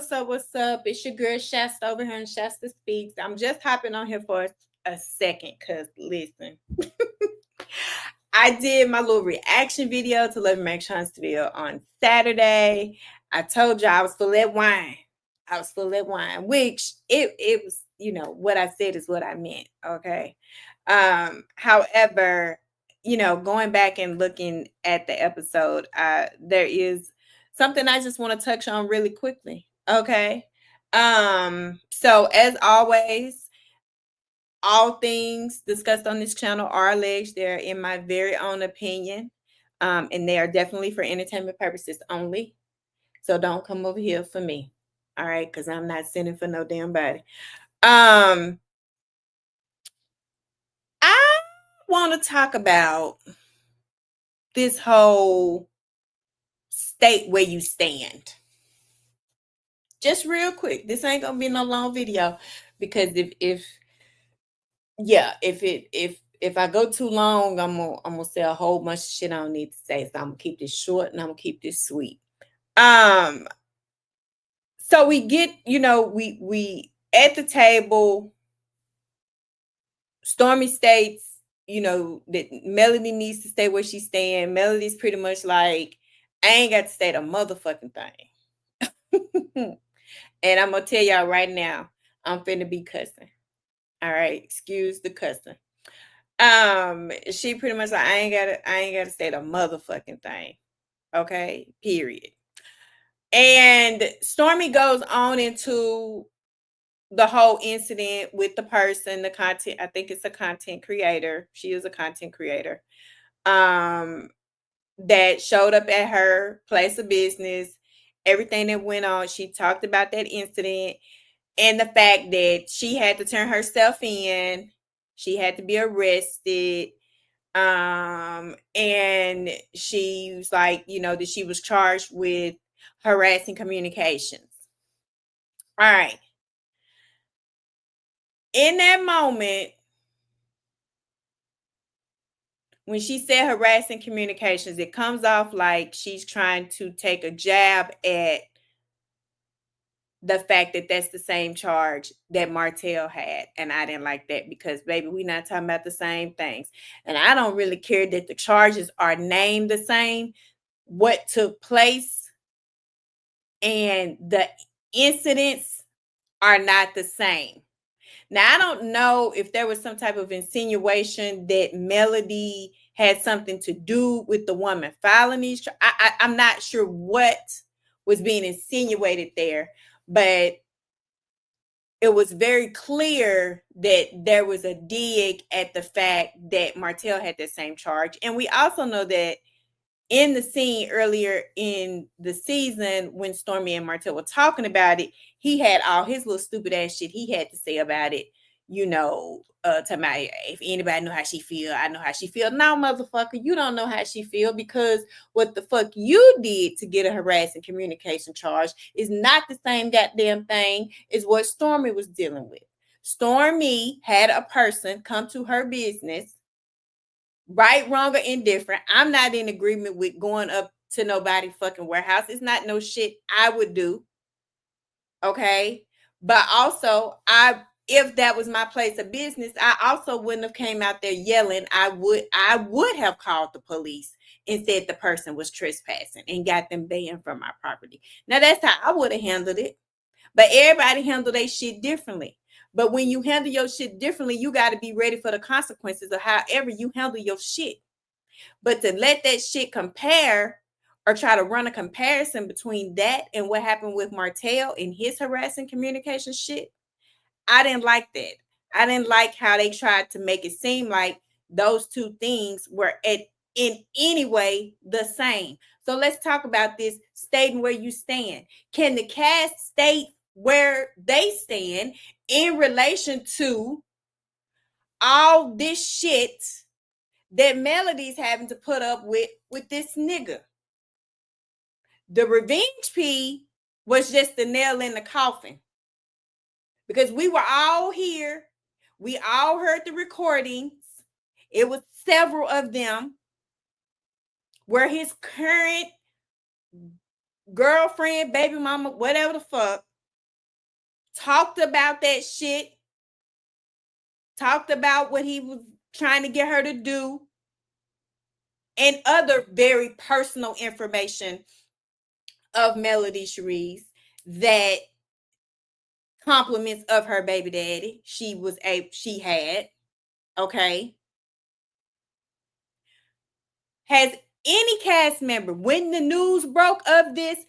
what's up? What's up? It's your girl Shasta over here in Shasta Speaks. I'm just hopping on here for a second because listen, I did my little reaction video to Love Make Sean's video on Saturday. I told you I was full of that wine. I was full of that wine, which it was, what I said is what I meant. Okay. However, going back and looking at the episode, there is something I just want to touch on really quickly. Okay. So as always, all things discussed on this channel are alleged. They're in my very own opinion. And they are definitely for entertainment purposes only. So don't come over here for me. All right, because I'm not sending for no damn body. I want to talk about this whole state where you stand. Just real quick. This ain't gonna be no long video because if I go too long, I'm gonna say a whole bunch of shit I don't need to say. So I'm gonna keep this short and I'm gonna keep this sweet. So we get, we at the table. Stormy states, that Melody needs to stay where she's staying. Melody's pretty much like, I ain't got to say the motherfucking thing. And I'm gonna tell y'all right now, I'm finna be cussing. All right, excuse the cussing. She pretty much like, I ain't gotta say the motherfucking thing. Okay, period. And Stormy goes on into the whole incident with the person, the content. I think it's a content creator. She is a content creator. That showed up at her place of business, everything that went on. She talked about that incident and the fact that she had to turn herself in. She had to be arrested. And she was like, that she was charged with harassing communications. All right. In that moment, when she said harassing communications, it comes off like she's trying to take a jab at the fact that that's the same charge that Martell had. And I didn't like that because, baby, we're not talking about the same things. And I don't really care that the charges are named the same. What took place and the incidents are not the same. Now, I don't know if there was some type of insinuation that Melody had something to do with the woman filing these. I'm not sure what was being insinuated there, but it was very clear that there was a dig at the fact that Martell had the same charge. And we also know that in the scene earlier in the season when Stormy and Martell were talking about it, he had all his little stupid ass shit he had to say about it, to my, if anybody know how she feel, I know how she feel. Now, motherfucker, you don't know how she feel because what the fuck you did to get a harassing communication charge is not the same goddamn thing as what Stormy was dealing with. Stormy had a person come to her business, right, wrong, or indifferent. I'm not in agreement with going up to nobody fucking warehouse. It's not no shit I would do. Okay. But also, if that was my place of business, I also wouldn't have came out there yelling. I would have called the police and said the person was trespassing and got them banned from my property. Now that's how I would have handled it. But everybody handle their shit differently. But when you handle your shit differently, you got to be ready for the consequences of however you handle your shit. But to let that shit compare or try to run a comparison between that and what happened with Martell and his harassing communication shit, I didn't like that. I didn't like how they tried to make it seem like those two things were in any way the same. So let's talk about this stating where you stand. Can the cast state where they stand in relation to all this shit that Melody's having to put up with this nigga? The revenge P was just the nail in the coffin. Because we were all here. We all heard the recordings. It was several of them where his current girlfriend, baby mama, whatever the fuck, talked about that shit, talked about what he was trying to get her to do, and other very personal information of Melody Cherise that compliments of her baby daddy she had. Okay. Has any cast member, when the news broke of this,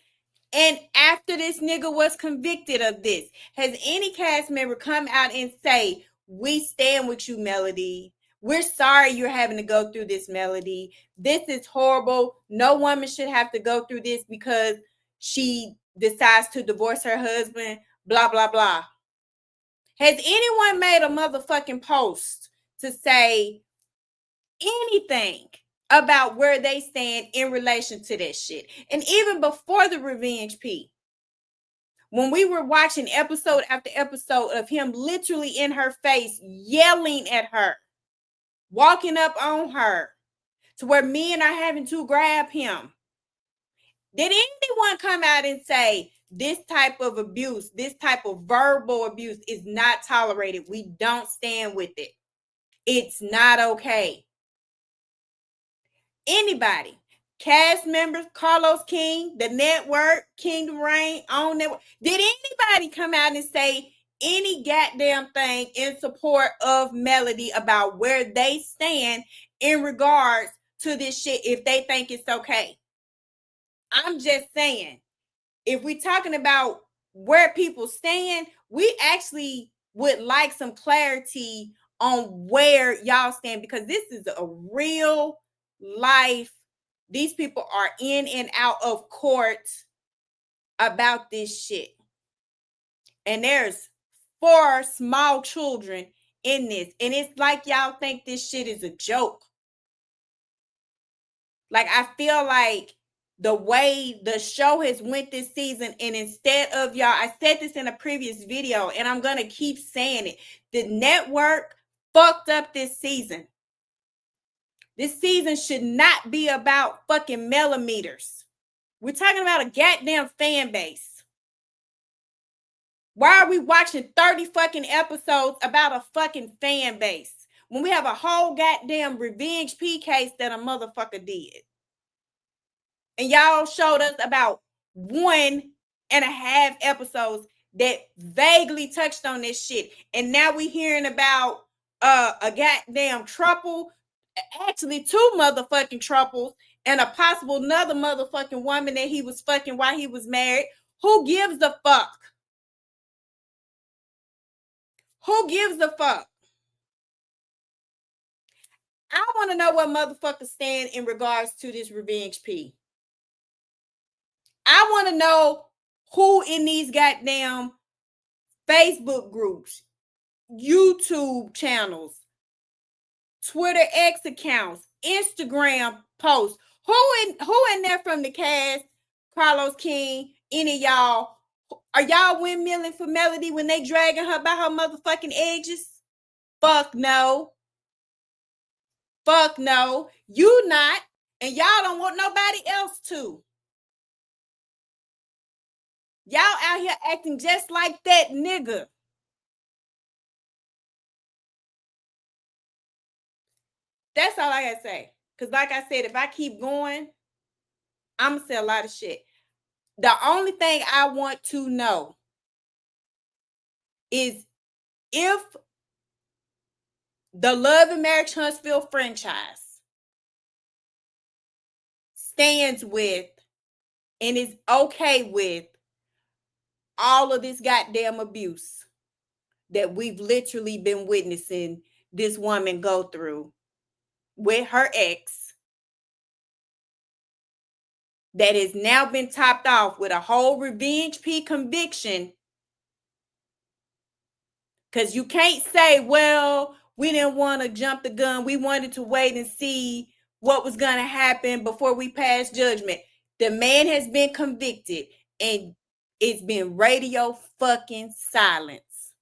and after this nigga was convicted of this, has any cast member come out and say, we stand with you, Melody. We're sorry you're having to go through this, Melody. This is horrible. No woman should have to go through this because she decides to divorce her husband, blah, blah, blah. Has anyone made a motherfucking post to say anything about where they stand in relation to that shit? And even before the Revenge P, when we were watching episode after episode of him literally in her face, yelling at her, walking up on her, to where men are having to grab him, did anyone come out and say, this type of abuse, this type of verbal abuse is not tolerated? We don't stand with it. It's not okay. Anybody, cast members, Carlos King, the network, Kingdom Reign, on network, did anybody come out and say any goddamn thing in support of Melody about where they stand in regards to this shit if they think it's okay? I'm just saying, if we're talking about where people stand, we actually would like some clarity on where y'all stand, because this is a real life. These people are in and out of court about this shit. And there's 4 small children in this. And it's like y'all think this shit is a joke. Like, I feel like the way the show has went this season, and instead of y'all, I said this in a previous video, and I'm going to keep saying it. The network fucked up this season. This season should not be about fucking millimeters. We're talking about a goddamn fan base. Why are we watching 30 fucking episodes about a fucking fan base when we have a whole goddamn Revenge P case that a motherfucker did? And y'all showed us about 1.5 episodes that vaguely touched on this shit. And now we hearing about a goddamn trouble, actually 2 motherfucking troubles, and a possible another motherfucking woman that he was fucking while he was married. Who gives a fuck? Who gives a fuck? I want to know what motherfuckers stand in regards to this Revenge P. I want to know who in these goddamn Facebook groups, YouTube channels, Twitter X accounts, Instagram posts, who in there from the cast, Carlos King, any of y'all, are y'all windmilling for Melody when they dragging her by her motherfucking edges? Fuck no. Fuck no. You not, and y'all don't want nobody else to. Y'all out here acting just like that nigga. That's all I gotta say. Because like I said, if I keep going, I'm gonna say a lot of shit. The only thing I want to know is if the Love and Marriage Huntsville franchise stands with and is okay with all of this goddamn abuse that we've literally been witnessing this woman go through with her ex, that has now been topped off with a whole Revenge P conviction. Because you can't say, well, we didn't want to jump the gun. We wanted to wait and see what was going to happen before we pass judgment. The man has been convicted, and it's been radio fucking silence.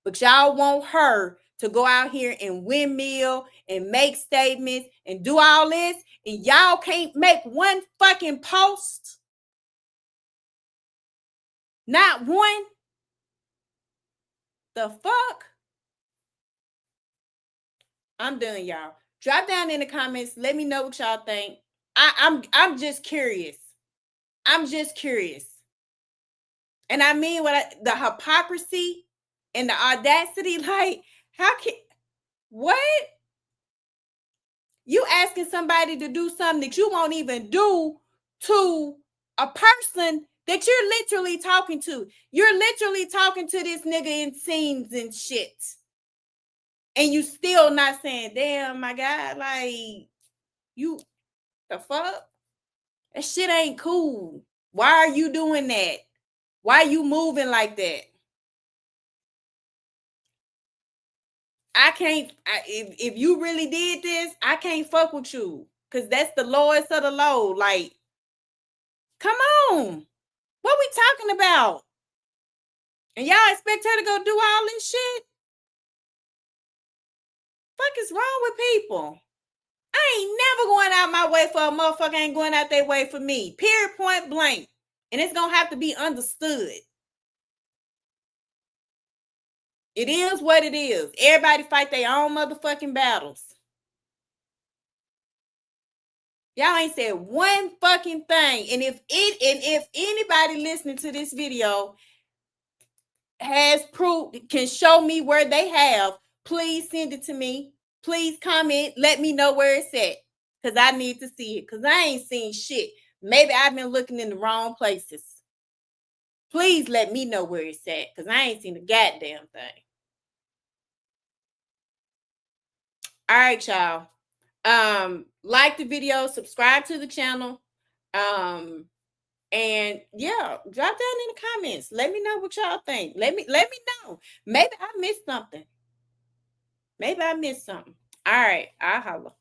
But y'all want her to go out here and windmill and make statements and do all this, and y'all can't make one fucking post. Not one. The fuck? I'm done, y'all. Drop down in the comments. Let me know what y'all think. I'm just curious. I'm just curious. And I mean the hypocrisy and the audacity, like, how can what? You asking somebody to do something that you won't even do to a person that you're literally talking to. You're literally talking to this nigga in scenes and shit. And you still not saying, damn, my God, like, you, the fuck? That shit ain't cool. Why are you doing that? Why are you moving like that? I can't, if you really did this, I can't fuck with you. Because that's the lowest of the low. Like, come on. What we talking about? And y'all expect her to go do all this shit? Fuck is wrong with people? I ain't never going out my way for a motherfucker ain't going out their way for me. Period, point blank. And it's going to have to be understood. It is what it is. Everybody fight their own motherfucking battles. Y'all ain't said one fucking thing. And if anybody listening to this video has proof, can show me where they have, please send it to me. Please comment. Let me know where it's at. Because I need to see it. Because I ain't seen shit. Maybe I've been looking in the wrong places. Please let me know where it's at. Because I ain't seen a goddamn thing. All right, y'all. Like the video, subscribe to the channel. And yeah, drop down in the comments. Let me know what y'all think. Let me know. Maybe I missed something. All right, I'll holler.